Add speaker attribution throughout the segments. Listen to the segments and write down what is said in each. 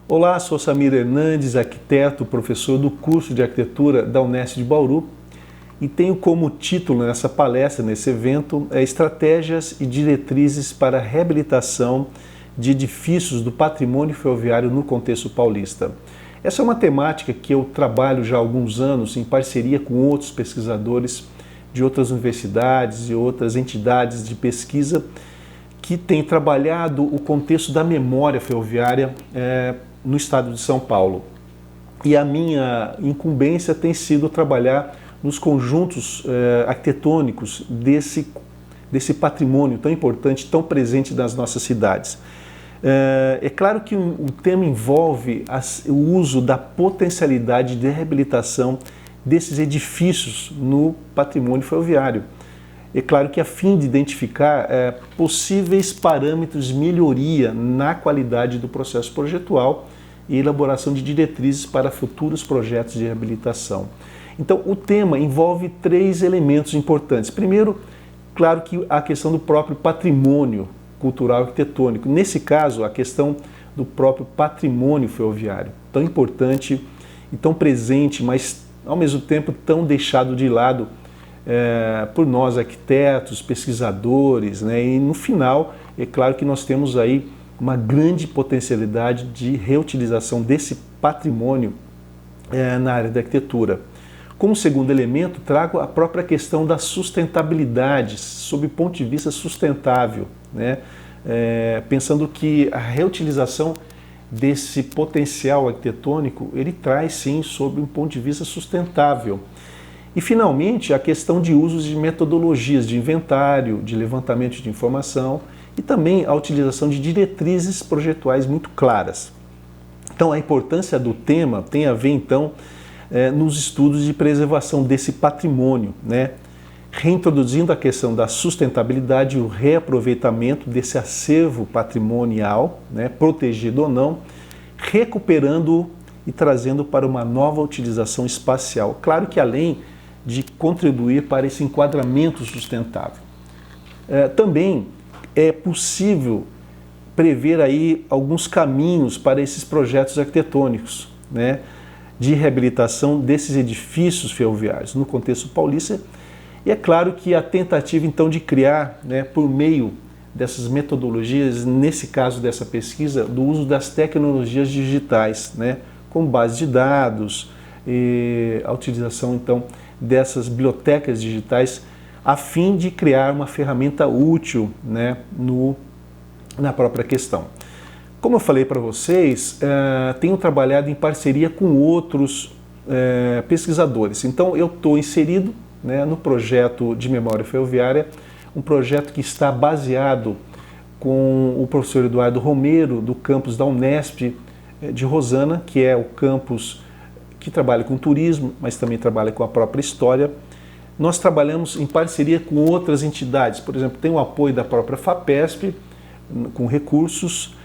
Speaker 1: Olá, sou Samir Hernandes, arquiteto, professor do curso de arquitetura da Unesp de Bauru e tenho como título nessa palestra, nesse evento, Estratégias e Diretrizes para a Reabilitação de Edifícios do Patrimônio Ferroviário no Contexto Paulista. Essa é uma temática que eu trabalho já há alguns anos em parceria com outros pesquisadores de outras universidades e outras entidades de pesquisa que têm trabalhado o contexto da memória ferroviária no estado de São Paulo. E a minha incumbência tem sido trabalhar nos conjuntos arquitetônicos desse patrimônio tão importante, tão presente nas nossas cidades. É claro que o tema envolve o uso da potencialidade de reabilitação desses edifícios no patrimônio ferroviário. É claro que a fim de identificar possíveis parâmetros de melhoria na qualidade do processo projetual e elaboração de diretrizes para futuros projetos de reabilitação. Então, o tema envolve três elementos importantes. Primeiro, claro que a questão do próprio patrimônio cultural arquitetônico. Nesse caso, a questão do próprio patrimônio ferroviário, tão importante e tão presente, mas ao mesmo tempo tão deixado de lado por nós arquitetos, pesquisadores, né? E no final, é claro que nós temos aí uma grande potencialidade de reutilização desse patrimônio na área da arquitetura. Como segundo elemento, trago a própria questão da sustentabilidade, sob o ponto de vista sustentável, né? Pensando que a reutilização desse potencial arquitetônico, ele traz sim sob um ponto de vista sustentável. E finalmente, a questão de usos de metodologias de inventário, de levantamento de informação e também a utilização de diretrizes projetuais muito claras. Então, a importância do tema tem a ver, então, nos estudos de preservação desse patrimônio, né? Reintroduzindo a questão da sustentabilidade e o reaproveitamento desse acervo patrimonial, né? Protegido ou não, recuperando e trazendo para uma nova utilização espacial. Claro que além de contribuir para esse enquadramento sustentável. Também é possível prever aí alguns caminhos para esses projetos arquitetônicos, né, de reabilitação desses edifícios ferroviários no contexto paulista. E é claro que a tentativa então de criar, né, por meio dessas metodologias, nesse caso dessa pesquisa, do uso das tecnologias digitais, né, como base de dados, e a utilização então dessas bibliotecas digitais a fim de criar uma ferramenta útil, né, na própria questão. Como eu falei para vocês, tenho trabalhado em parceria com outros pesquisadores. Então eu estou inserido, né, no projeto de memória ferroviária, um projeto que está baseado com o professor Eduardo Romero, do campus da Unesp de Rosana, que é o campus que trabalha com turismo, mas também trabalha com a própria história. Nós trabalhamos em parceria com outras entidades, por exemplo, tem o apoio da própria FAPESP, com recursos,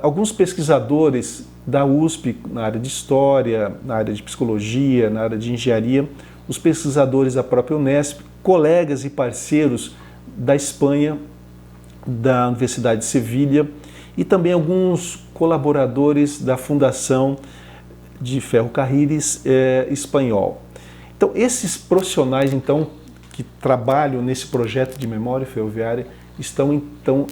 Speaker 1: alguns pesquisadores da USP na área de história, na área de psicologia, na área de engenharia, os pesquisadores da própria Unesp, colegas e parceiros da Espanha, da Universidade de Sevilha e também alguns colaboradores da Fundação de Ferrocarriles Espanhol. Então, esses profissionais então, que trabalham nesse projeto de memória ferroviária estão então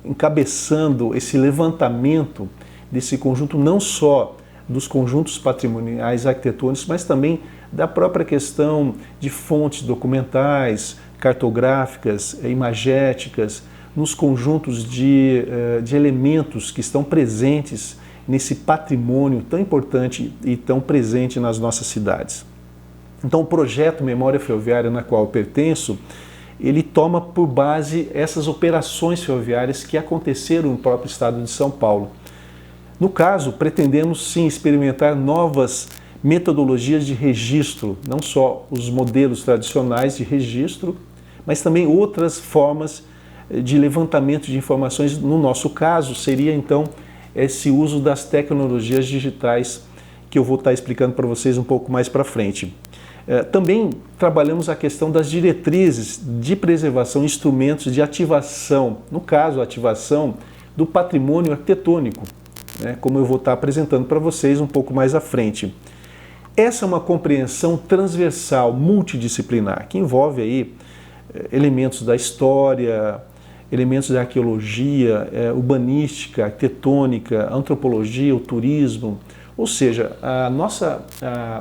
Speaker 1: encabeçando esse levantamento desse conjunto, não só dos conjuntos patrimoniais arquitetônicos, mas também da própria questão de fontes documentais, cartográficas, imagéticas, nos conjuntos de elementos que estão presentes nesse patrimônio tão importante e tão presente nas nossas cidades. Então, o projeto Memória Ferroviária, na qual eu pertenço, ele toma por base essas operações ferroviárias que aconteceram no próprio estado de São Paulo. No caso, pretendemos sim experimentar novas metodologias de registro, não só os modelos tradicionais de registro, mas também outras formas de levantamento de informações. No nosso caso, seria então esse uso das tecnologias digitais que eu vou estar explicando para vocês um pouco mais para frente. Também trabalhamos a questão das diretrizes de preservação, instrumentos de ativação, no caso, a ativação do patrimônio arquitetônico, né, como eu vou estar apresentando para vocês um pouco mais à frente. Essa é uma compreensão transversal, multidisciplinar, que envolve aí elementos da história, elementos da arqueologia, urbanística, arquitetônica, antropologia, o turismo. Ou seja,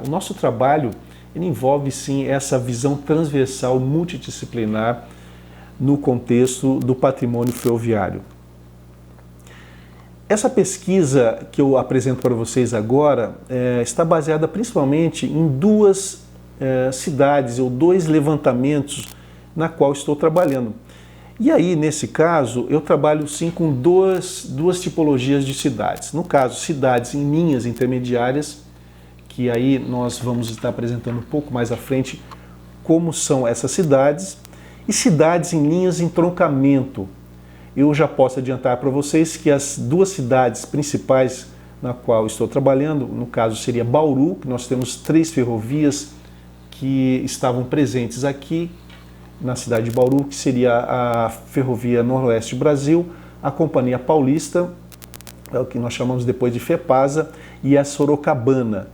Speaker 1: o nosso trabalho ele envolve sim essa visão transversal, multidisciplinar no contexto do patrimônio ferroviário. Essa pesquisa que eu apresento para vocês agora está baseada principalmente em duas cidades ou dois levantamentos na qual estou trabalhando. E aí, nesse caso, eu trabalho sim com duas tipologias de cidades. No caso, cidades em linhas intermediárias, que aí nós vamos estar apresentando um pouco mais à frente como são essas cidades, e cidades em linhas de entroncamento. Eu já posso adiantar para vocês que as duas cidades principais na qual estou trabalhando, no caso seria Bauru, que nós temos 3 ferrovias que estavam presentes aqui na cidade de Bauru, que seria a Ferrovia Noroeste Brasil, a Companhia Paulista, é o que nós chamamos depois de FEPASA, e a Sorocabana.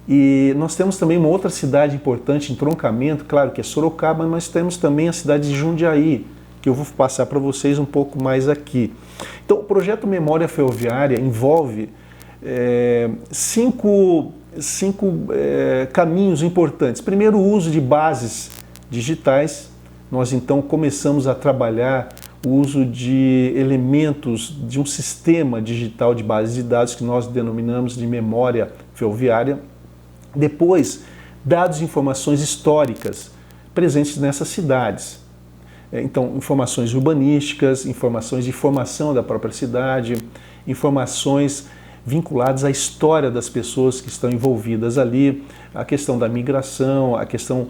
Speaker 1: E nós temos também uma outra cidade importante, entroncamento, claro que é Sorocaba, mas temos também a cidade de Jundiaí, que eu vou passar para vocês um pouco mais aqui. Então, o projeto Memória Ferroviária envolve cinco caminhos importantes. Primeiro, o uso de bases digitais. Nós então começamos a trabalhar o uso de elementos de um sistema digital de bases de dados que nós denominamos de memória ferroviária. Depois, dados e informações históricas presentes nessas cidades. Então, informações urbanísticas, informações de formação da própria cidade, informações vinculadas à história das pessoas que estão envolvidas ali, a questão da migração, a questão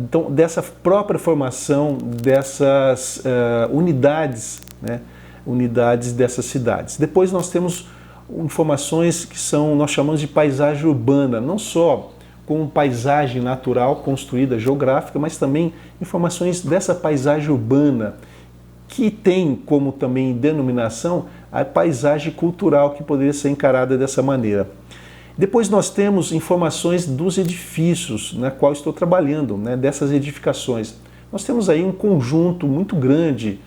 Speaker 1: então, dessa própria formação dessas unidades, né, unidades dessas cidades. Depois nós temos informações que nós chamamos de paisagem urbana, não só como paisagem natural construída geográfica, mas também informações dessa paisagem urbana, que tem como também denominação a paisagem cultural, que poderia ser encarada dessa maneira. Depois nós temos informações dos edifícios na qual estou trabalhando, né, dessas edificações. Nós temos aí um conjunto muito grande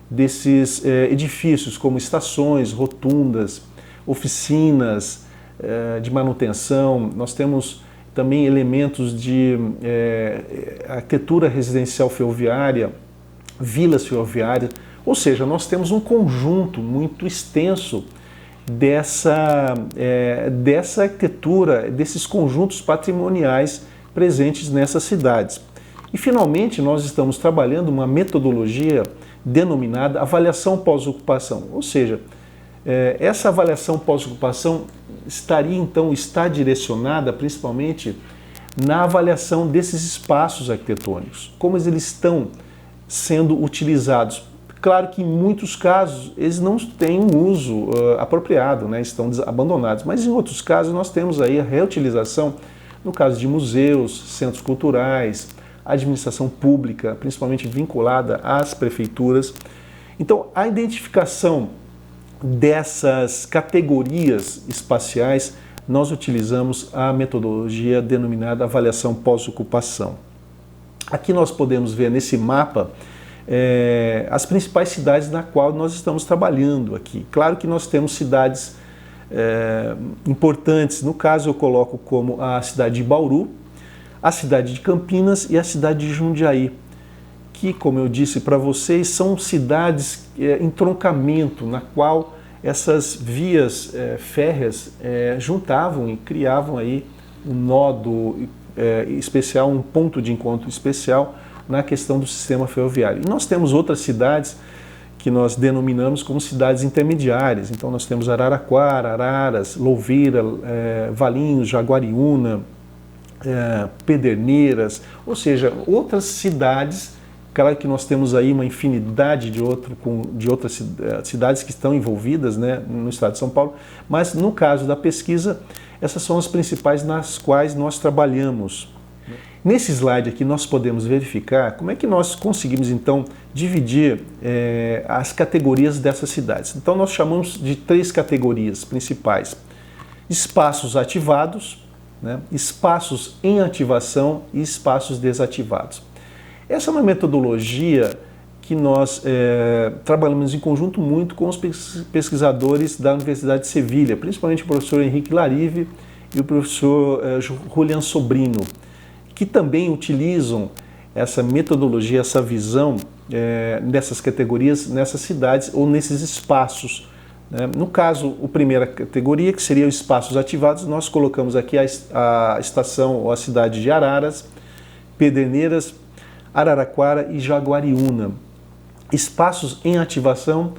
Speaker 1: desses edifícios, como estações, rotundas, oficinas de manutenção. Nós temos também elementos de arquitetura residencial ferroviária, vilas ferroviárias, ou seja, nós temos um conjunto muito extenso dessa arquitetura, desses conjuntos patrimoniais presentes nessas cidades. E finalmente nós estamos trabalhando uma metodologia denominada avaliação pós-ocupação, ou seja, essa avaliação pós-ocupação está direcionada principalmente na avaliação desses espaços arquitetônicos, como eles estão sendo utilizados. Claro que em muitos casos eles não têm um uso apropriado, né? Estão abandonados, mas em outros casos nós temos aí a reutilização, no caso de museus, centros culturais, administração pública, principalmente vinculada às prefeituras. Então, a identificação dessas categorias espaciais, nós utilizamos a metodologia denominada avaliação pós-ocupação. Aqui nós podemos ver nesse mapa as principais cidades na qual nós estamos trabalhando aqui. Claro que nós temos cidades importantes, no caso eu coloco como a cidade de Bauru, a cidade de Campinas e a cidade de Jundiaí, que, como eu disse para vocês, são cidades em troncamento, na qual essas vias férreas juntavam e criavam aí um nodo especial, um ponto de encontro especial na questão do sistema ferroviário. E nós temos outras cidades que nós denominamos como cidades intermediárias. Então nós temos Araraquara, Araras, Louveira, Valinhos, Jaguariúna, Pederneiras, ou seja, outras cidades. Claro que nós temos aí uma infinidade de outras cidades que estão envolvidas, né, no estado de São Paulo, mas no caso da pesquisa, essas são as principais nas quais nós trabalhamos. Nesse slide aqui nós podemos verificar como é que nós conseguimos então dividir as categorias dessas cidades. Então nós chamamos de 3 categorias principais: espaços ativados, né, espaços em ativação e espaços desativados. Essa é uma metodologia que nós trabalhamos em conjunto muito com os pesquisadores da Universidade de Sevilha, principalmente o professor Henrique Larive e o professor Julian Sobrino, que também utilizam essa metodologia, essa visão dessas categorias nessas cidades ou nesses espaços. No caso, a primeira categoria, que seria os espaços ativados, nós colocamos aqui a estação ou a cidade de Araras, Pederneiras, Araraquara e Jaguariúna. Espaços em ativação,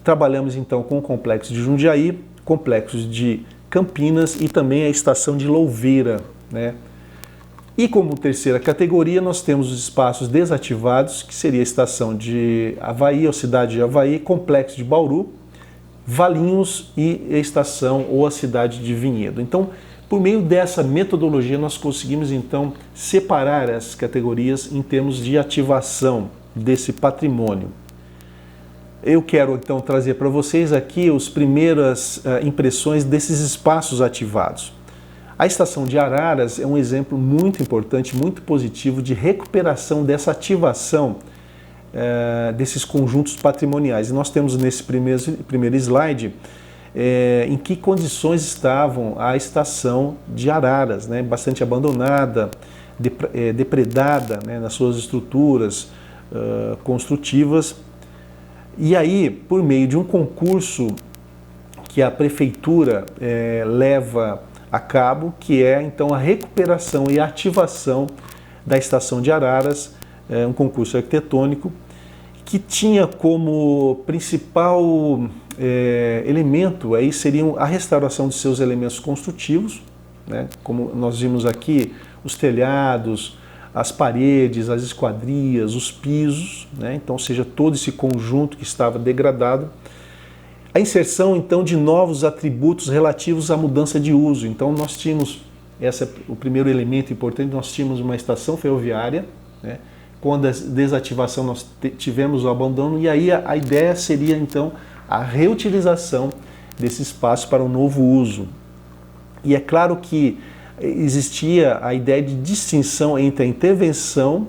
Speaker 1: trabalhamos então com o complexo de Jundiaí, complexos de Campinas e também a estação de Louveira, né? E como terceira categoria, nós temos os espaços desativados, que seria a estação de Avaí, ou cidade de Avaí, complexo de Bauru, Valinhos e a estação ou a cidade de Vinhedo. Então, por meio dessa metodologia, nós conseguimos então separar as categorias em termos de ativação desse patrimônio. Eu quero então trazer para vocês aqui as primeiras impressões desses espaços ativados. A estação de Araras é um exemplo muito importante, muito positivo de recuperação dessa ativação desses conjuntos patrimoniais. E nós temos nesse primeiro slide em que condições estavam a estação de Araras, né? Bastante abandonada, depredada, né? Nas suas estruturas construtivas. E aí, por meio de um concurso que a prefeitura leva a cabo, que é então a recuperação e ativação da estação de Araras, um concurso arquitetônico, que tinha como principal elemento aí seriam a restauração de seus elementos construtivos, né? Como nós vimos aqui, os telhados, as paredes, as esquadrias, os pisos, né? Então, ou seja, todo esse conjunto que estava degradado. A inserção, então, de novos atributos relativos à mudança de uso. Então, nós tínhamos, esse é o primeiro elemento importante, nós tínhamos uma estação ferroviária, né? Com a desativação nós tivemos o abandono, e aí a ideia seria, então, a reutilização desse espaço para um novo uso. E é claro que existia a ideia de distinção entre a intervenção,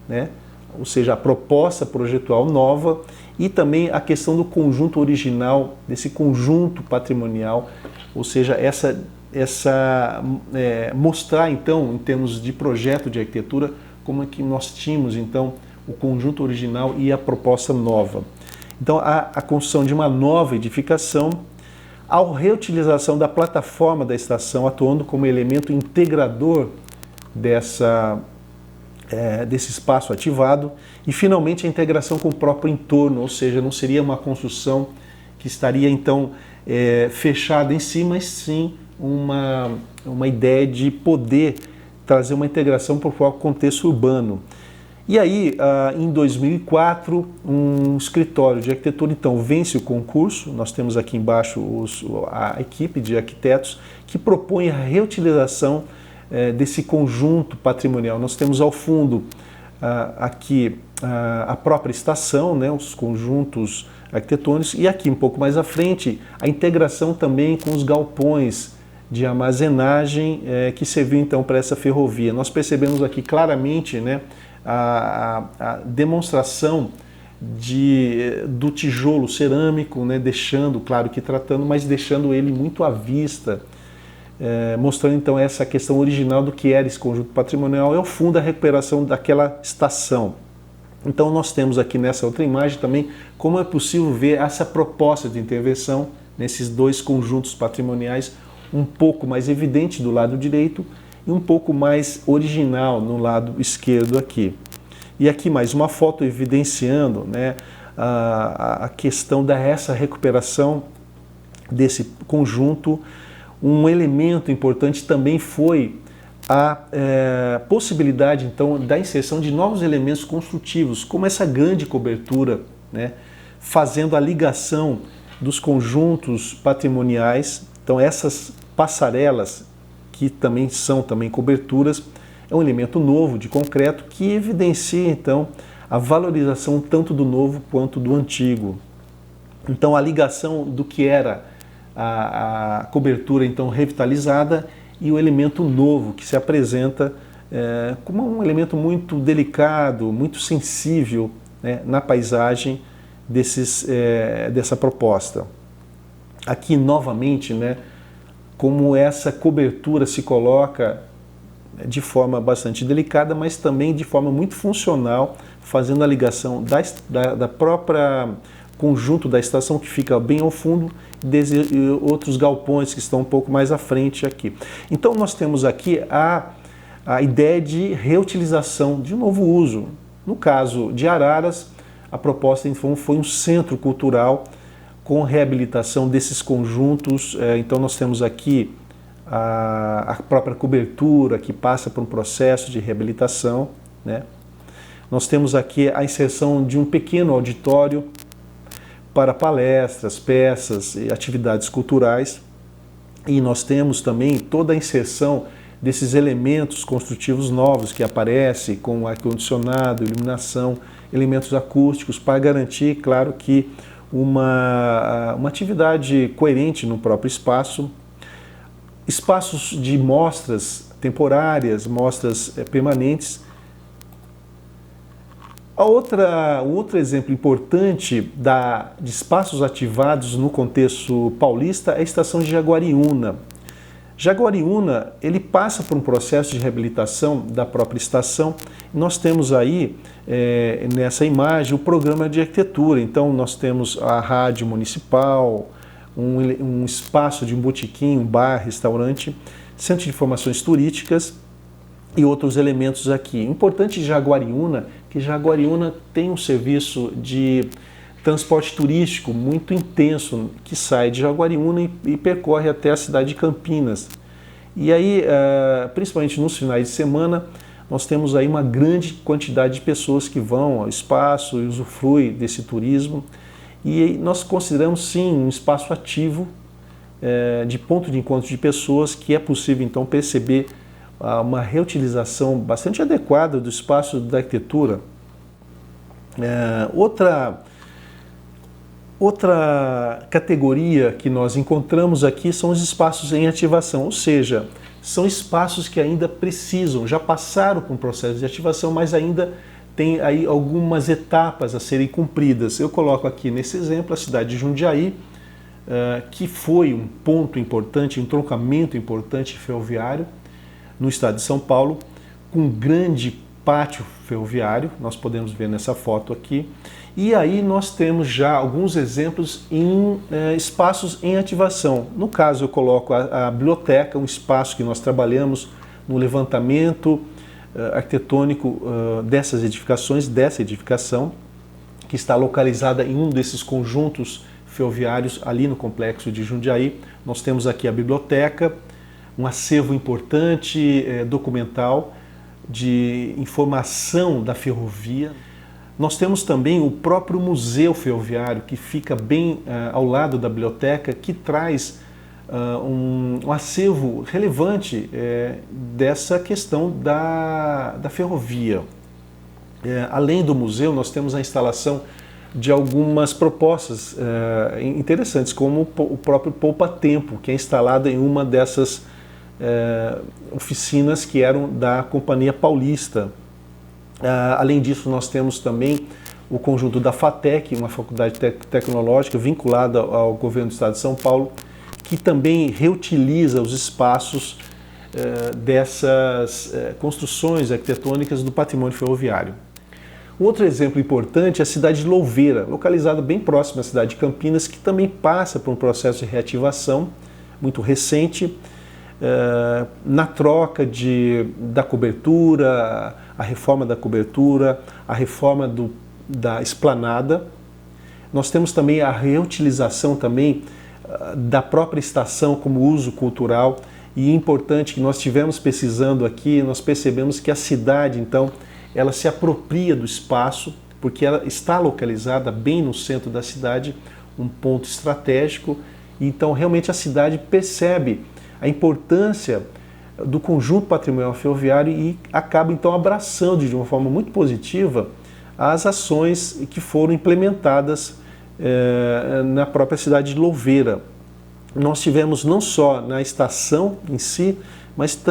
Speaker 1: né? Ou seja, a proposta projetual nova, e também a questão do conjunto original, desse conjunto patrimonial, ou seja, mostrar então, em termos de projeto de arquitetura, como é que nós tínhamos então o conjunto original e a proposta nova. Então a construção de uma nova edificação, a reutilização da plataforma da estação atuando como elemento integrador desse espaço ativado, e finalmente a integração com o próprio entorno, ou seja, não seria uma construção que estaria então fechada em si, mas sim uma ideia de poder trazer uma integração para o próprio contexto urbano. E aí, em 2004, um escritório de arquitetura então vence o concurso. Nós temos aqui embaixo a equipe de arquitetos que propõe a reutilização desse conjunto patrimonial. Nós temos ao fundo aqui a própria estação, né, os conjuntos arquitetônicos, e aqui um pouco mais à frente a integração também com os galpões de armazenagem que serviu então para essa ferrovia. Nós percebemos aqui claramente, né, a demonstração do tijolo cerâmico, né, deixando, claro que tratando, mas deixando ele muito à vista, mostrando então essa questão original do que era esse conjunto patrimonial, e ao fundo a recuperação daquela estação. Então nós temos aqui nessa outra imagem também como é possível ver essa proposta de intervenção nesses dois conjuntos patrimoniais, um pouco mais evidente do lado direito e um pouco mais original no lado esquerdo aqui. E aqui mais uma foto evidenciando, né, a questão dessa recuperação desse conjunto. Um elemento importante também foi a possibilidade então da inserção de novos elementos construtivos, como essa grande cobertura, né, fazendo a ligação dos conjuntos patrimoniais. Então essas passarelas, que também são coberturas, é um elemento novo de concreto que evidencia então a valorização tanto do novo quanto do antigo. Então a ligação do que era a cobertura então revitalizada e o elemento novo que se apresenta como um elemento muito delicado, muito sensível, né, na paisagem dessa proposta. Aqui novamente, né, como essa cobertura se coloca de forma bastante delicada, mas também de forma muito funcional, fazendo a ligação da própria conjunto da estação, que fica bem ao fundo, e outros galpões que estão um pouco mais à frente aqui. Então nós temos aqui a ideia de reutilização, de novo uso. No caso de Araras, a proposta então foi um centro cultural com reabilitação desses conjuntos. Então nós temos aqui a própria cobertura que passa por um processo de reabilitação, né? Nós temos aqui a inserção de um pequeno auditório para palestras, peças e atividades culturais, e nós temos também toda a inserção desses elementos construtivos novos que aparecem com ar-condicionado, iluminação, elementos acústicos, para garantir, claro, que uma atividade coerente no próprio espaço. Espaços de mostras temporárias, mostras permanentes. Outro exemplo importante de espaços ativados no contexto paulista é a estação de Jaguariúna. Jaguariúna, ele passa por um processo de reabilitação da própria estação. Nós temos aí, nessa imagem, o programa de arquitetura. Então, nós temos a rádio municipal, um espaço de um botequim, um bar, restaurante, centro de informações turísticas e outros elementos aqui. Importante de Jaguariúna, que Jaguariúna tem um serviço de transporte turístico muito intenso, que sai de Jaguariúna e percorre até a cidade de Campinas. E aí, principalmente nos finais de semana, nós temos aí uma grande quantidade de pessoas que vão ao espaço e usufruem desse turismo. E nós consideramos sim um espaço ativo, de ponto de encontro de pessoas, que é possível então perceber uma reutilização bastante adequada do espaço da arquitetura. Outra categoria que nós encontramos aqui são os espaços em ativação, ou seja, são espaços que ainda precisam, já passaram por um processo de ativação, mas ainda tem aí algumas etapas a serem cumpridas. Eu coloco aqui nesse exemplo a cidade de Jundiaí, que foi um ponto importante, um entroncamento importante ferroviário no estado de São Paulo, com um grande pátio ferroviário, nós podemos ver nessa foto aqui. E aí nós temos já alguns exemplos em espaços em ativação. No caso, eu coloco a biblioteca, um espaço que nós trabalhamos no levantamento arquitetônico dessas edificações, dessa edificação, que está localizada em um desses conjuntos ferroviários ali no complexo de Jundiaí. Nós temos aqui a biblioteca, um acervo importante documental de informação da ferrovia. Nós temos também o próprio museu ferroviário, que fica bem ao lado da biblioteca, que traz um acervo relevante dessa questão da ferrovia. Além do museu, nós temos a instalação de algumas propostas interessantes, como o próprio poupa-tempo, que é instalado em uma dessas oficinas que eram da Companhia Paulista. Além disso, nós temos também o conjunto da FATEC, uma faculdade tecnológica vinculada ao governo do estado de São Paulo, que também reutiliza os espaços dessas construções arquitetônicas do patrimônio ferroviário. Um outro exemplo importante é a cidade de Louveira, localizada bem próxima à cidade de Campinas, que também passa por um processo de reativação muito recente, na troca da cobertura, a reforma da cobertura, a reforma da esplanada. Nós temos também a reutilização também da própria estação como uso cultural, e é importante que nós estivemos pesquisando aqui, nós percebemos que a cidade, então, ela se apropria do espaço, porque ela está localizada bem no centro da cidade, um ponto estratégico, e então realmente a cidade percebe a importância do conjunto patrimonial ferroviário e acaba então abraçando de uma forma muito positiva as ações que foram implementadas na própria cidade de Louveira. Nós tivemos não só na estação em si, mas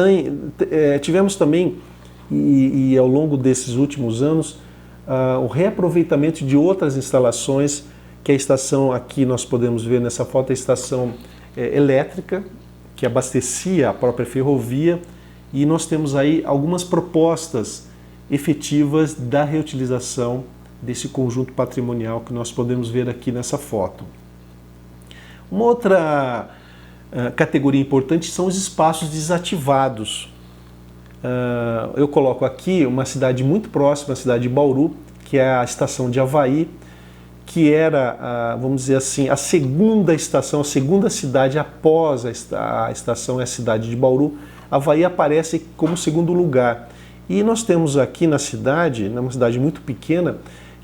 Speaker 1: tivemos também, e ao longo desses últimos anos, o reaproveitamento de outras instalações, que a estação, aqui nós podemos ver nessa foto, a estação elétrica, que abastecia a própria ferrovia, e nós temos aí algumas propostas efetivas da reutilização desse conjunto patrimonial que nós podemos ver aqui nessa foto. Uma outra categoria importante são os espaços desativados. Eu coloco aqui uma cidade muito próxima à cidade de Bauru, que é a estação de Avaí, que era, vamos dizer assim, a segunda estação, a segunda cidade após a estação é a cidade de Bauru. Avaí aparece como segundo lugar. E nós temos aqui na cidade, numa cidade muito pequena,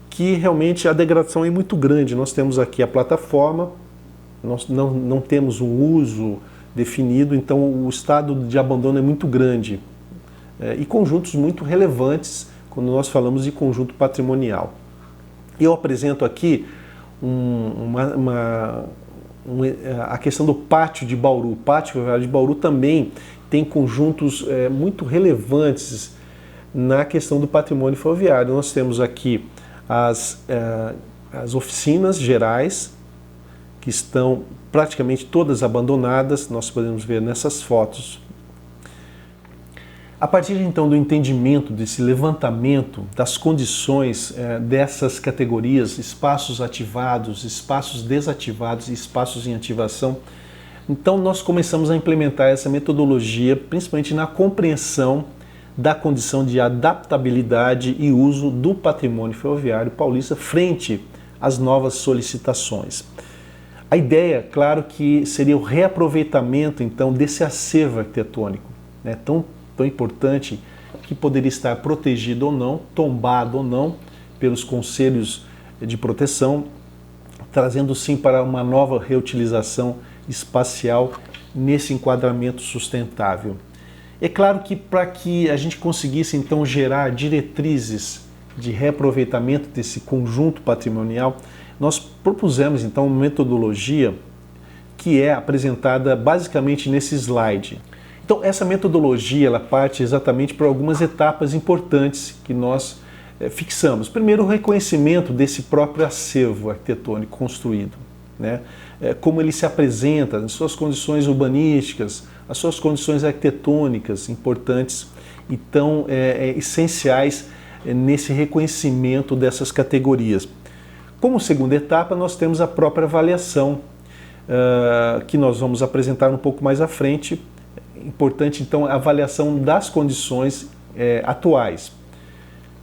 Speaker 1: que realmente a degradação é muito grande. Nós temos aqui a plataforma, nós não temos um uso definido, então o estado de abandono é muito grande. E conjuntos muito relevantes quando nós falamos de conjunto patrimonial. Eu apresento aqui a questão do pátio de Bauru. O pátio de Bauru também tem conjuntos muito relevantes na questão do patrimônio ferroviário. Nós temos aqui as oficinas gerais, que estão praticamente todas abandonadas, nós podemos ver nessas fotos. A partir então do entendimento desse levantamento das condições dessas categorias, espaços ativados, espaços desativados e espaços em ativação, então nós começamos a implementar essa metodologia, principalmente na compreensão da condição de adaptabilidade e uso do patrimônio ferroviário paulista frente às novas solicitações. A ideia, claro, que seria o reaproveitamento então desse acervo arquitetônico, né, tão importante, que poderia estar protegido ou não, tombado ou não, pelos conselhos de proteção, trazendo sim para uma nova reutilização espacial nesse enquadramento sustentável. É claro que para que a gente conseguisse então gerar diretrizes de reaproveitamento desse conjunto patrimonial, nós propusemos então uma metodologia que é apresentada basicamente nesse slide. Então essa metodologia ela parte exatamente por algumas etapas importantes que nós fixamos. Primeiro, o reconhecimento desse próprio acervo arquitetônico construído, né? Como ele se apresenta, as suas condições urbanísticas, as suas condições arquitetônicas importantes e tão essenciais nesse reconhecimento dessas categorias. Como segunda etapa, nós temos a própria avaliação, que nós vamos apresentar um pouco mais à frente. Importante, então, a avaliação das condições atuais.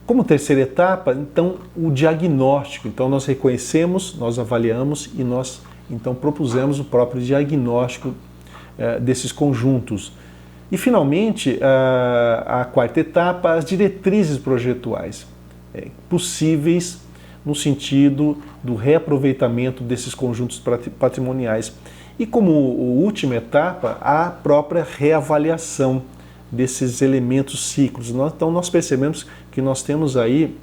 Speaker 1: Como terceira etapa, então, o diagnóstico. Então, nós reconhecemos, nós avaliamos e nós, então, propusemos o próprio diagnóstico desses conjuntos. E, finalmente, a quarta etapa, as diretrizes projetuais possíveis no sentido do reaproveitamento desses conjuntos patrimoniais. E como última etapa, a própria reavaliação desses elementos ciclos. Então nós percebemos que nós temos aí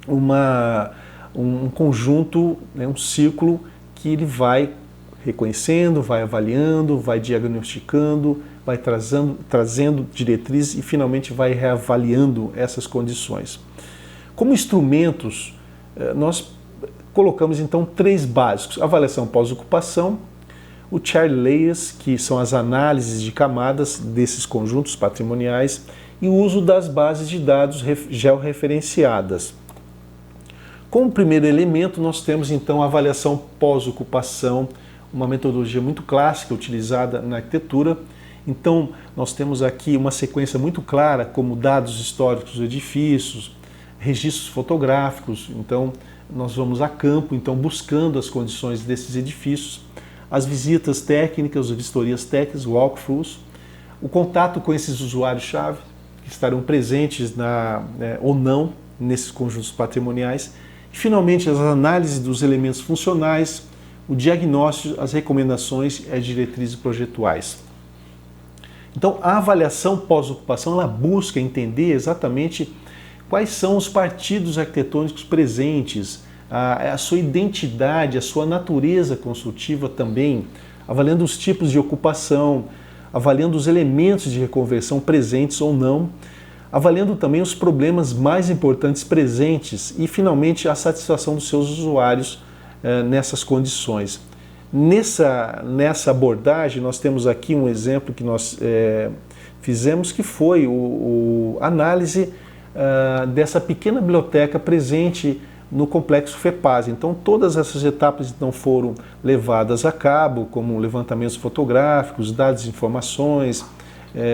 Speaker 1: um conjunto, né, um ciclo que ele vai reconhecendo, vai avaliando, vai diagnosticando, vai trazendo diretrizes e finalmente vai reavaliando essas condições. Como instrumentos, nós colocamos então 3 básicos: avaliação pós-ocupação, o chart layers, que são as análises de camadas desses conjuntos patrimoniais, e o uso das bases de dados georreferenciadas. Como primeiro elemento, nós temos então a avaliação pós-ocupação, uma metodologia muito clássica utilizada na arquitetura. Então, nós temos aqui uma sequência muito clara, como dados históricos dos edifícios, registros fotográficos. Então, nós vamos a campo, então, buscando as condições desses edifícios, as visitas técnicas, as vistorias técnicas, walkthroughs, o contato com esses usuários-chave, que estarão presentes ou não nesses conjuntos patrimoniais, e, finalmente, as análises dos elementos funcionais, o diagnóstico, as recomendações e as diretrizes projetuais. Então, a avaliação pós-ocupação, ela busca entender exatamente quais são os partidos arquitetônicos presentes, a sua identidade, a sua natureza construtiva também, avaliando os tipos de ocupação, avaliando os elementos de reconversão presentes ou não, avaliando também os problemas mais importantes presentes e, finalmente, a satisfação dos seus usuários nessas condições. Nessa abordagem, nós temos aqui um exemplo que nós fizemos, que foi a análise dessa pequena biblioteca presente no complexo FEPAS. Então, todas essas etapas então foram levadas a cabo, como levantamentos fotográficos, dados e informações,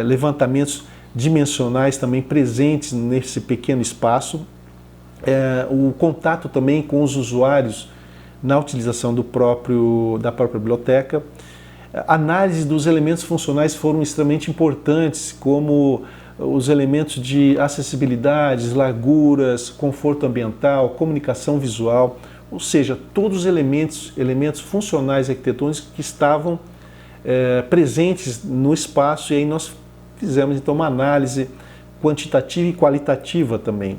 Speaker 1: levantamentos dimensionais também presentes nesse pequeno espaço, o contato também com os usuários na utilização da própria biblioteca. Análise dos elementos funcionais foram extremamente importantes, como os elementos de acessibilidade, larguras, conforto ambiental, comunicação visual, ou seja, todos os elementos funcionais arquitetônicos que estavam presentes no espaço, e aí nós fizemos então uma análise quantitativa e qualitativa também.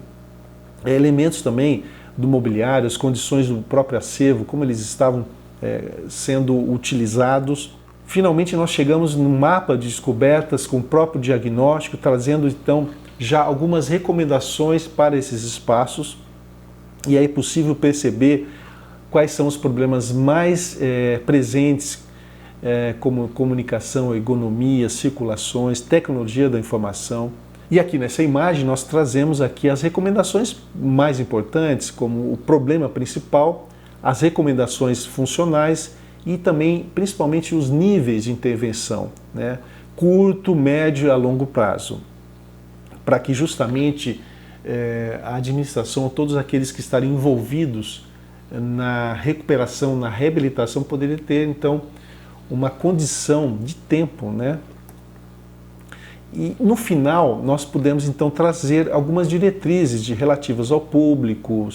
Speaker 1: Elementos também do mobiliário, as condições do próprio acervo, como eles estavam sendo utilizados. Finalmente nós chegamos no mapa de descobertas com o próprio diagnóstico, trazendo então já algumas recomendações para esses espaços, e aí é possível perceber quais são os problemas mais presentes, como comunicação, ergonomia, circulações, tecnologia da informação. E aqui nessa imagem nós trazemos aqui as recomendações mais importantes, como o problema principal, as recomendações funcionais e também, principalmente, os níveis de intervenção, né? Curto, médio e a longo prazo, para que justamente a administração, todos aqueles que estarem envolvidos na recuperação, na reabilitação, poderiam ter, então, uma condição de tempo, né? E no final nós pudemos então trazer algumas diretrizes relativas ao público,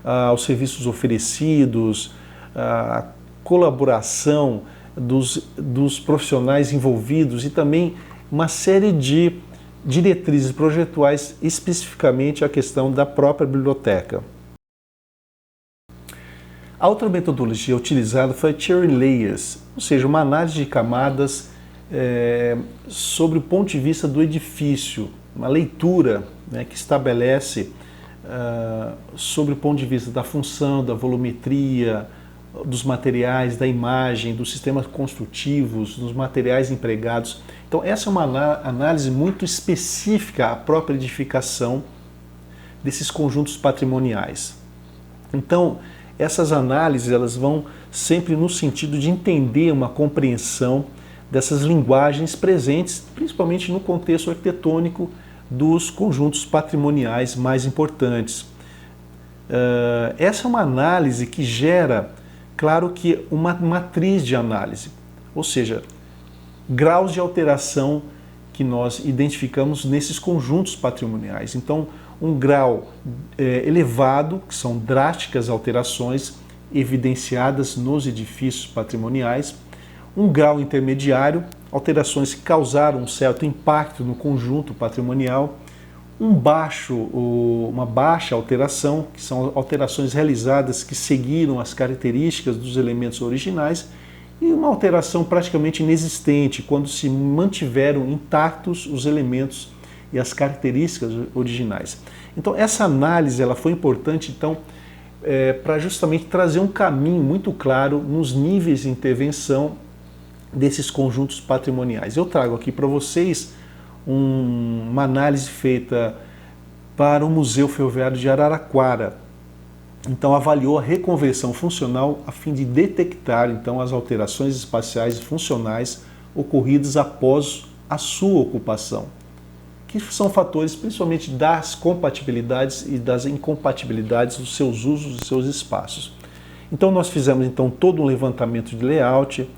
Speaker 1: aos serviços oferecidos, à colaboração dos profissionais envolvidos e também uma série de diretrizes projetuais especificamente à questão da própria biblioteca. A outra metodologia utilizada foi a Cherry Layers, ou seja, uma análise de camadas sobre o ponto de vista do edifício, uma leitura, né, que estabelece sobre o ponto de vista da função, da volumetria, dos materiais, da imagem, dos sistemas construtivos, dos materiais empregados. Então essa é uma análise muito específica à própria edificação desses conjuntos patrimoniais. Então essas análises elas vão sempre no sentido de entender uma compreensão dessas linguagens presentes, principalmente no contexto arquitetônico dos conjuntos patrimoniais mais importantes. Essa é uma análise que gera, claro que uma matriz de análise, ou seja, graus de alteração que nós identificamos nesses conjuntos patrimoniais. Então, um grau elevado, que são drásticas alterações evidenciadas nos edifícios patrimoniais, um grau intermediário, alterações que causaram um certo impacto no conjunto patrimonial, uma baixa alteração, que são alterações realizadas que seguiram as características dos elementos originais, e uma alteração praticamente inexistente, quando se mantiveram intactos os elementos e as características originais. Então essa análise ela foi importante então, para justamente trazer um caminho muito claro nos níveis de intervenção desses conjuntos patrimoniais. Eu trago aqui para vocês uma análise feita para o Museu Ferroviário de Araraquara. Então avaliou a reconversão funcional a fim de detectar então as alterações espaciais e funcionais ocorridas após a sua ocupação, que são fatores principalmente das compatibilidades e das incompatibilidades dos seus usos e seus espaços. Então nós fizemos então todo um levantamento de layout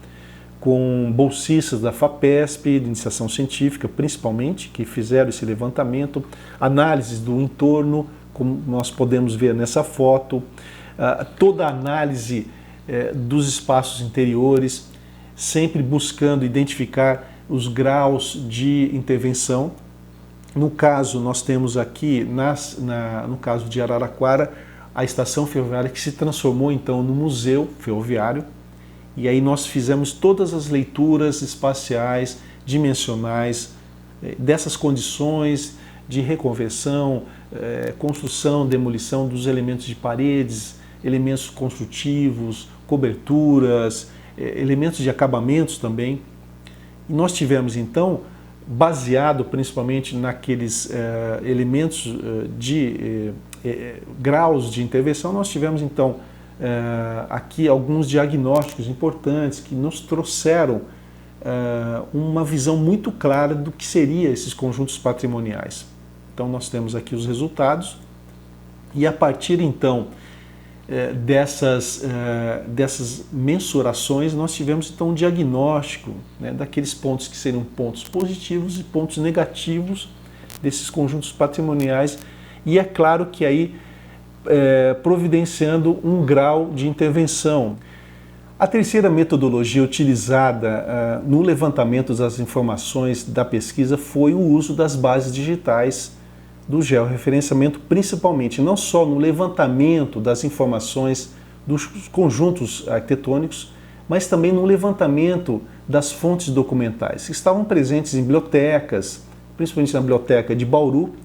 Speaker 1: com bolsistas da FAPESP, de iniciação científica principalmente, que fizeram esse levantamento, análises do entorno, como nós podemos ver nessa foto, toda a análise dos espaços interiores, sempre buscando identificar os graus de intervenção. No caso, nós temos aqui, no caso de Araraquara, a estação ferroviária que se transformou então no museu ferroviário, e aí nós fizemos todas as leituras espaciais, dimensionais, dessas condições de reconversão, construção, demolição dos elementos de paredes, elementos construtivos, coberturas, elementos de acabamentos também. E nós tivemos então, baseado principalmente naqueles elementos de graus de intervenção, nós tivemos então aqui alguns diagnósticos importantes que nos trouxeram uma visão muito clara do que seriam esses conjuntos patrimoniais. Então nós temos aqui os resultados e a partir então dessas mensurações nós tivemos então um diagnóstico, né, daqueles pontos que seriam pontos positivos e pontos negativos desses conjuntos patrimoniais, e é claro que aí providenciando um grau de intervenção. A terceira metodologia utilizada no levantamento das informações da pesquisa foi o uso das bases digitais do georreferenciamento, principalmente não só no levantamento das informações dos conjuntos arquitetônicos, mas também no levantamento das fontes documentais, que estavam presentes em bibliotecas, principalmente na biblioteca de Bauru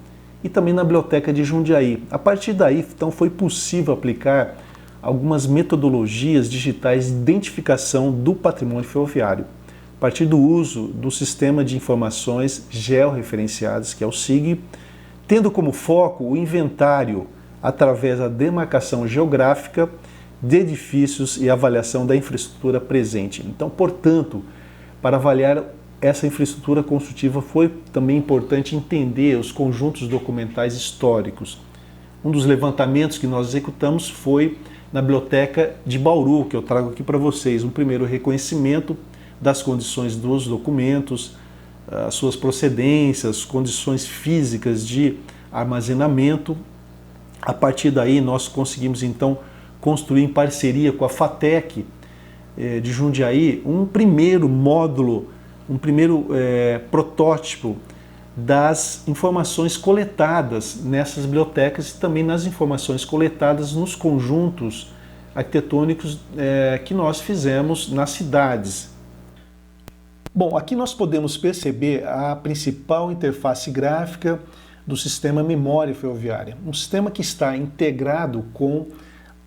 Speaker 1: e também na biblioteca de Jundiaí. A partir daí, então, foi possível aplicar algumas metodologias digitais de identificação do patrimônio ferroviário, a partir do uso do Sistema de Informações Georreferenciadas, que é o SIG, tendo como foco o inventário através da demarcação geográfica de edifícios e avaliação da infraestrutura presente. Então, portanto, para avaliar essa infraestrutura construtiva foi também importante entender os conjuntos documentais históricos. Um dos levantamentos que nós executamos foi na biblioteca de Bauru, que eu trago aqui para vocês, um primeiro reconhecimento das condições dos documentos, as suas procedências, condições físicas de armazenamento. A partir daí nós conseguimos então construir em parceria com a FATEC de Jundiaí um primeiro módulo, um primeiro protótipo das informações coletadas nessas bibliotecas e também nas informações coletadas nos conjuntos arquitetônicos que nós fizemos nas cidades. Bom, aqui nós podemos perceber a principal interface gráfica do sistema memória ferroviária, um sistema que está integrado com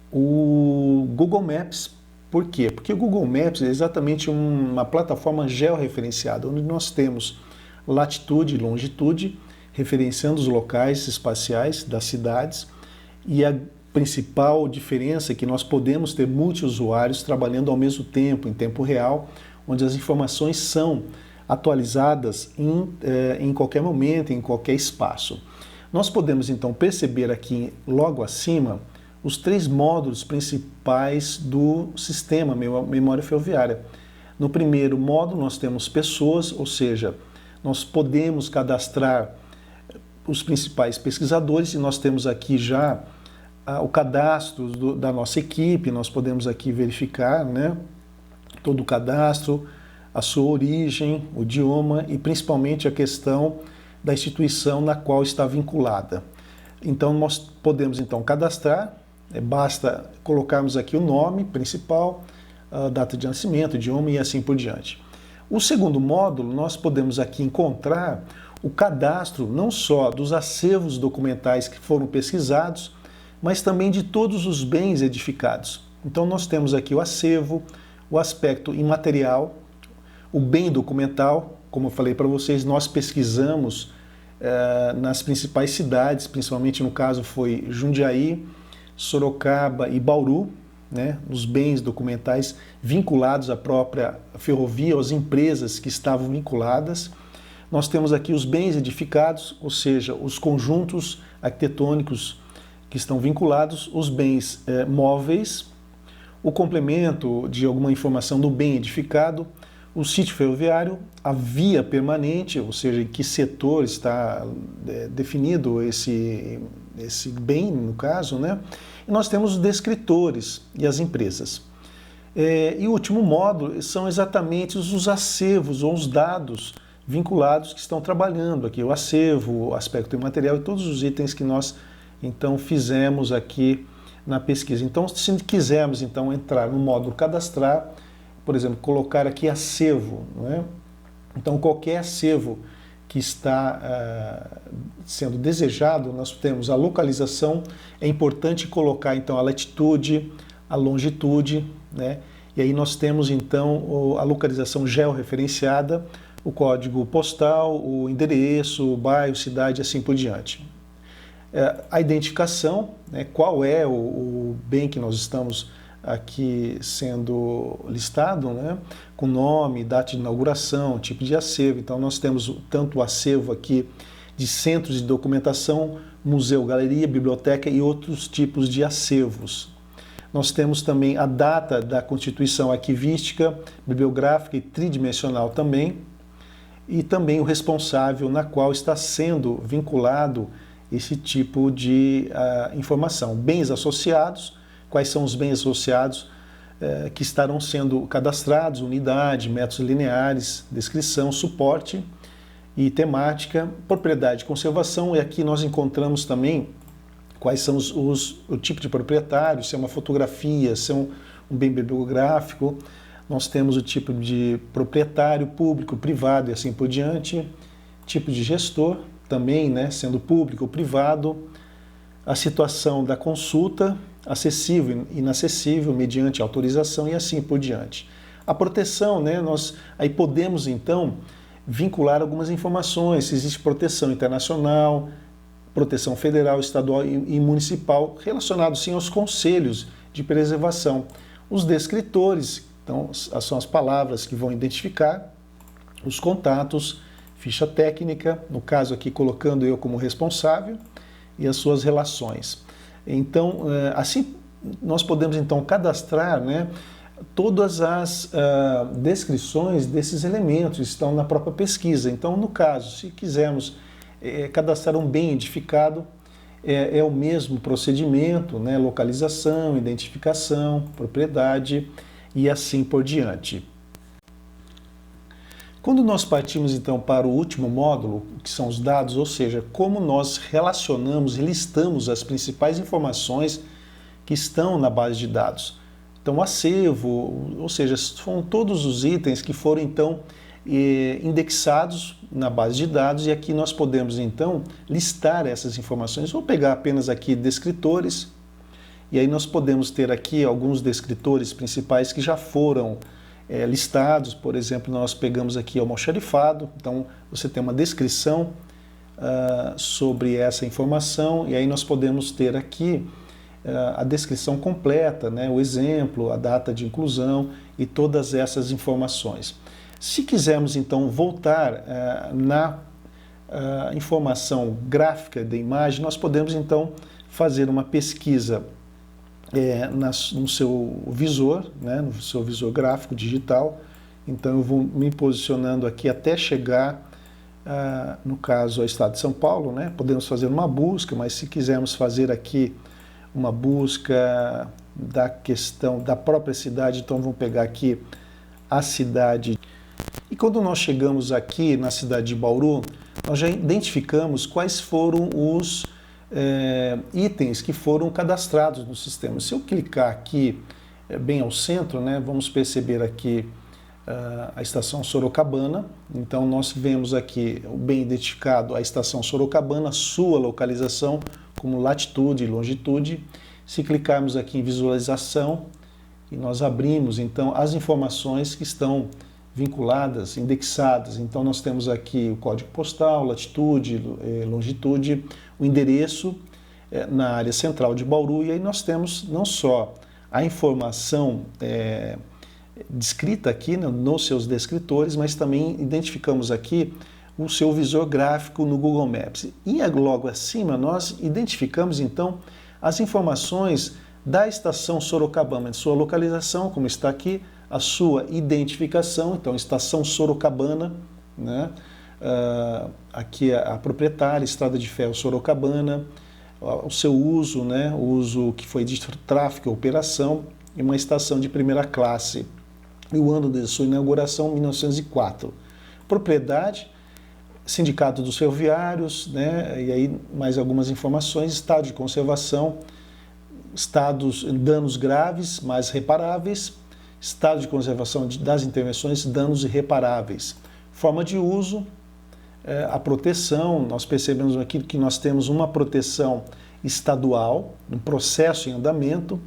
Speaker 1: o Google Maps. Por quê? Porque o Google Maps é exatamente uma plataforma georreferenciada, onde nós temos latitude e longitude, referenciando os locais espaciais das cidades, e a principal diferença é que nós podemos ter multiusuários trabalhando ao mesmo tempo, em tempo real, onde as informações são atualizadas em qualquer momento, em qualquer espaço. Nós podemos então perceber aqui, logo acima, os 3 módulos principais do sistema memória ferroviária. No primeiro módulo nós temos pessoas, ou seja, nós podemos cadastrar os principais pesquisadores e nós temos aqui já o cadastro da nossa equipe, nós podemos aqui verificar, né, todo o cadastro, a sua origem, o idioma e principalmente a questão da instituição na qual está vinculada. Então nós podemos então cadastrar, basta colocarmos aqui o nome principal, a data de nascimento, o idioma e assim por diante. O segundo módulo, nós podemos aqui encontrar o cadastro não só dos acervos documentais que foram pesquisados, mas também de todos os bens edificados. Então nós temos aqui o acervo, o aspecto imaterial, o bem documental, como eu falei para vocês, nós pesquisamos nas principais cidades, principalmente no caso foi Jundiaí, Sorocaba e Bauru, né, os bens documentais vinculados à própria ferrovia, às empresas que estavam vinculadas. Nós temos aqui os bens edificados, ou seja, os conjuntos arquitetônicos que estão vinculados, os bens móveis, o complemento de alguma informação do bem edificado, o sítio ferroviário, a via permanente, ou seja, em que setor está definido esse bem, no caso, né? E nós temos os descritores e as empresas. E o último módulo são exatamente os acervos ou os dados vinculados que estão trabalhando aqui, o acervo, o aspecto imaterial e todos os itens que nós então fizemos aqui na pesquisa. Então, se quisermos então entrar no módulo cadastrar, por exemplo, colocar aqui acervo, não é? Então, qualquer acervo que está sendo desejado, nós temos a localização, é importante colocar então a latitude, a longitude, né? E aí nós temos então a localização georreferenciada, o código postal, o endereço, o bairro, cidade e assim por diante. A identificação, né? Qual é o bem que nós estamos aqui sendo listado, né? Com nome, data de inauguração, tipo de acervo. Então nós temos tanto o acervo aqui de centros de documentação, museu, galeria, biblioteca e outros tipos de acervos. Nós temos também a data da constituição arquivística, bibliográfica e tridimensional também, e também o responsável na qual está sendo vinculado esse tipo de informação. Bens associados, quais são os bens associados que estarão sendo cadastrados, unidade, métodos lineares, descrição, suporte e temática, propriedade e conservação, e aqui nós encontramos também quais são o tipo de proprietário, se é uma fotografia, se é um bem bibliográfico. Nós temos o tipo de proprietário, público, privado e assim por diante. Tipo de gestor também, né, sendo público ou privado. A situação da consulta, acessível e inacessível, mediante autorização e assim por diante. A proteção, né, nós aí podemos então vincular algumas informações, se existe proteção internacional, proteção federal, estadual e municipal, relacionado sim aos conselhos de preservação. Os descritores, então, são as palavras que vão identificar, os contatos, ficha técnica, no caso aqui colocando eu como responsável, e as suas relações. Então, assim, nós podemos então cadastrar, né, todas as descrições desses elementos estão na própria pesquisa. Então, no caso, se quisermos cadastrar um bem edificado, é o mesmo procedimento, né? Localização, identificação, propriedade e assim por diante. Quando nós partimos então para o último módulo, que são os dados, ou seja, como nós relacionamos e listamos as principais informações que estão na base de dados. Então, o acervo, ou seja, são todos os itens que foram então indexados na base de dados, e aqui nós podemos então listar essas informações. Vou pegar apenas aqui descritores, e aí nós podemos ter aqui alguns descritores principais que já foram listados. Por exemplo, nós pegamos aqui o almoxarifado, então você tem uma descrição sobre essa informação, e aí nós podemos ter aqui a descrição completa, né, o exemplo, a data de inclusão e todas essas informações. Se quisermos então voltar na informação gráfica da imagem, nós podemos então fazer uma pesquisa no seu visor, né, no seu visor gráfico digital. Então eu vou me posicionando aqui até chegar, no caso, ao estado de São Paulo, né? Podemos fazer uma busca, mas se quisermos fazer aqui uma busca da questão da própria cidade, então vamos pegar aqui a cidade. E quando nós chegamos aqui na cidade de Bauru, nós já identificamos quais foram os itens que foram cadastrados no sistema. Se eu clicar aqui bem ao centro, né, vamos perceber aqui a estação Sorocabana. Então nós vemos aqui o bem identificado, a estação Sorocabana, sua localização como latitude e longitude. Se clicarmos aqui em visualização, e nós abrimos então as informações que estão vinculadas, indexadas. Então nós temos aqui o código postal, latitude, longitude, o endereço na área central de Bauru, e aí nós temos não só a informação descrita aqui, né, nos seus descritores, mas também identificamos aqui o seu visor gráfico no Google Maps. E logo acima nós identificamos então as informações da estação Sorocabana, sua localização, como está aqui, a sua identificação, então estação Sorocabana, né? Aqui a proprietária, Estrada de Ferro Sorocabana, o seu uso, né? O uso que foi de tráfego, operação, e uma estação de primeira classe. E o ano de sua inauguração, 1904. Propriedade, Sindicato dos Ferroviários, né? E aí mais algumas informações, estado de conservação, danos graves, mas reparáveis, estado de conservação das intervenções, danos irreparáveis. Forma de uso, a proteção, nós percebemos aqui que nós temos uma proteção estadual, um processo em andamento,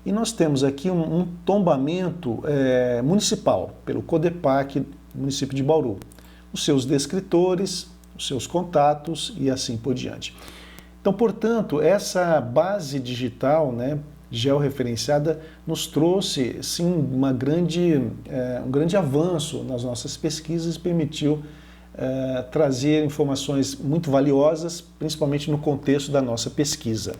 Speaker 1: e nós temos aqui um tombamento municipal, pelo CODEPAC, município de Bauru. Os seus descritores, os seus contatos e assim por diante. Então, portanto, essa base digital, né, georreferenciada, nos trouxe sim, um grande avanço nas nossas pesquisas e permitiu trazer informações muito valiosas, principalmente no contexto da nossa pesquisa.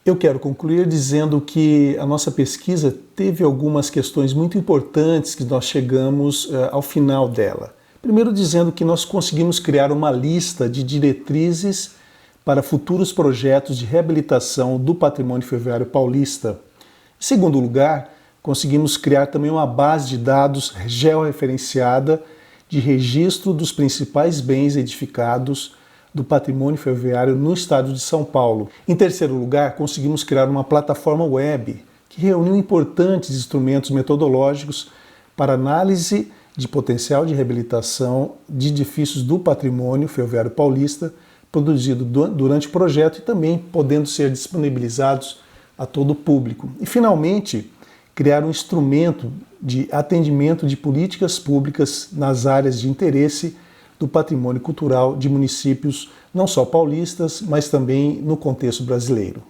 Speaker 1: Eu quero concluir dizendo que a nossa pesquisa teve algumas questões muito importantes que nós chegamos ao final dela. Primeiro dizendo que nós conseguimos criar uma lista de diretrizes para futuros projetos de reabilitação do patrimônio ferroviário paulista. Em segundo lugar, conseguimos criar também uma base de dados georreferenciada de registro dos principais bens edificados do patrimônio ferroviário no estado de São Paulo. Em terceiro lugar, conseguimos criar uma plataforma web que reuniu importantes instrumentos metodológicos para análise de potencial de reabilitação de edifícios do patrimônio ferroviário paulista produzido durante o projeto e também podendo ser disponibilizados a todo o público. E, finalmente, criar um instrumento de atendimento de políticas públicas nas áreas de interesse do patrimônio cultural de municípios não só paulistas, mas também no contexto brasileiro.